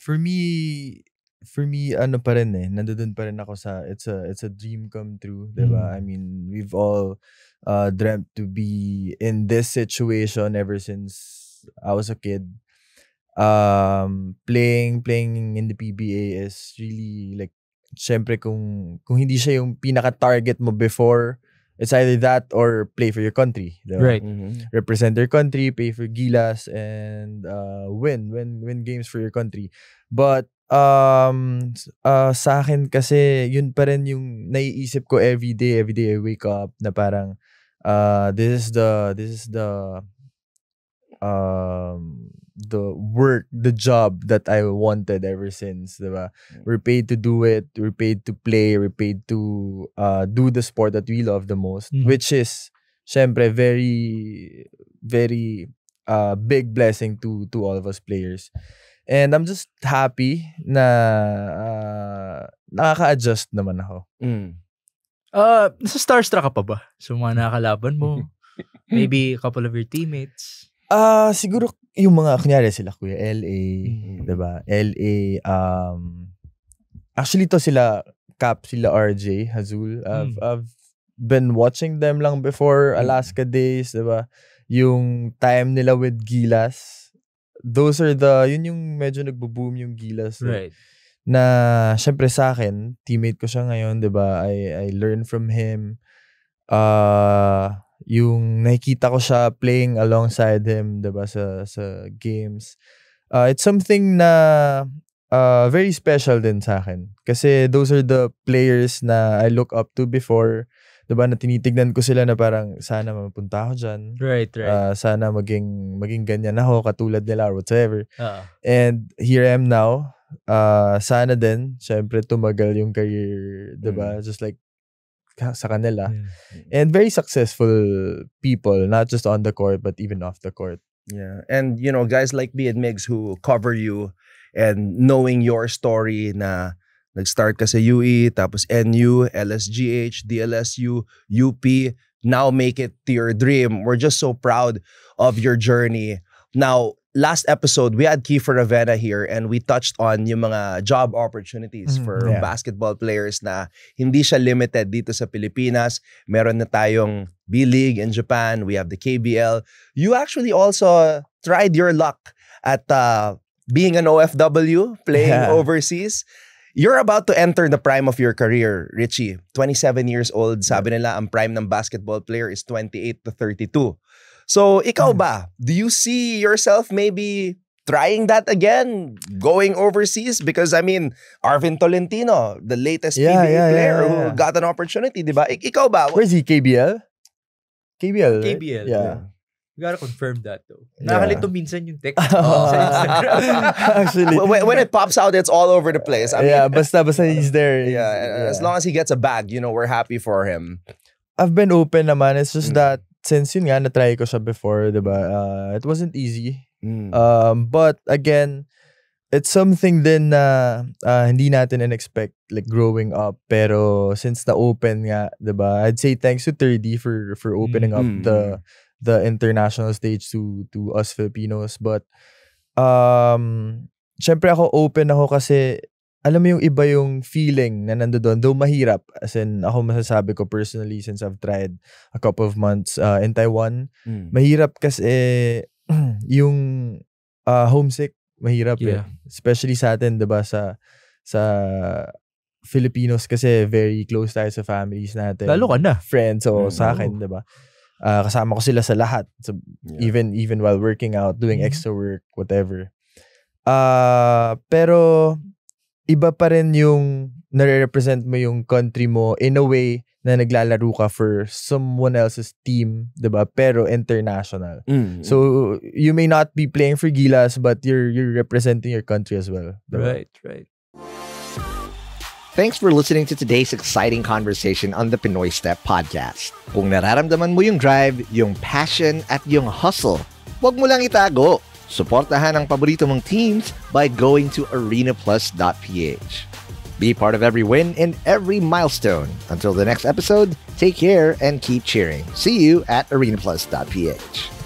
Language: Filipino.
for me ano pa rin nandoon pa rin ako sa it's a dream come true, 'di ba? I mean, we've all dreamt to be in this situation ever since I was a kid. Playing in the PBA is really like, syempre kung hindi siya yung pinaka-target mo before, it's either that or play for your country, diba? Right. Represent your country, play for Gilas, and win games for your country. But sa akin kasi yun pa rin yung naiisip ko every day I wake up na parang this is the work, the job that I wanted ever since, diba? We're paid to do it, we're paid to play, we're paid to do the sport that we love the most, which is syempre very very big blessing to all of us players. And I'm just happy na nakaka-adjust naman ako. Nasa starstruck ka pa ba? So mga nakakalaban mo, maybe a couple of your teammates. Siguro yung mga kunyari sila Kuya LA, 'di ba? LA actually to sila Cap, sila RJ, Hazul. I've been watching them lang before Alaska days, 'di ba? Yung time nila with Gilas. Those are yun yung medyo nagbo-boom yung Gilas. Right. Na syempre sa akin, teammate ko siya ngayon, 'di ba? I learn from him. Yung nakikita ko siya playing alongside him, 'di ba, sa games. It's something na very special din sa akin. Kasi those are the players na I look up to before, 'di ba, na tinitignan ko sila na parang sana mapunta ako diyan. Right. Sana maging ganyan ako katulad nila or whatever. And here I am now. Sana din syempre tumagal yung career, 'di ba? Just like sa kanila. And very successful people, not just on the court but even off the court. Yeah. And you know, guys like me and Migs who cover you and knowing your story na nag-start ka sa UE, tapos NU, LSGH, DLSU, UP, now make it to your dream. We're just so proud of your journey. Now, last episode, we had Kiefer Ravena here and we touched on yung mga job opportunities for basketball players na hindi siya limited dito sa Pilipinas. Meron na tayong B-League in Japan. We have the KBL. You actually also tried your luck at being an OFW, playing overseas. You're about to enter the prime of your career, Richie. 27 years old. Sabi nila, ang prime ng basketball player is 28 to 32. So, ikaw ba? Do you see yourself maybe trying that again? Going overseas? Because, I mean, Arvin Tolentino, the latest PBA player who got an opportunity, di ba? Ikaw ba? Where's he? KBL? KBL, right? KBL. Yeah. You gotta confirm that though. Nakakalito minsan yung text sa Instagram. Actually, when it pops out, it's all over the place. I mean, basta he's there. As long as he gets a bag, you know, we're happy for him. I've been open naman. It's just that since yun nga, na-try ko siya before, diba? It wasn't easy. But again, it's something din na hindi natin in-expect like growing up. Pero since na-open nga, diba? I'd say thanks to 30 for opening up the international stage to us Filipinos. But syempre ako open ako kasi alam mo yung iba yung feeling na nandoon, though mahirap. As in, ako masasabi ko personally since I've tried a couple of months in Taiwan, mahirap kasi yung homesick, mahirap especially sa atin, diba, sa Filipinos kasi very close tayo sa families natin. Lalo ka na. Friends, so sa akin, diba? Kasama ko sila sa lahat. So, even while working out, doing extra work, whatever. Pero iba pa rin yung nare-represent mo yung country mo in a way na naglalaro ka for someone else's team, diba? Pero international. So you may not be playing for Gilas, but you're representing your country as well. Diba? Right. Thanks for listening to today's exciting conversation on the Pinoy Step Podcast. Kung nararamdaman mo yung drive, yung passion, at yung hustle, huwag mo lang itago. Suportahan ang paborito mong teams by going to arenaplus.ph. Be part of every win and every milestone. Until the next episode, take care and keep cheering. See you at arenaplus.ph.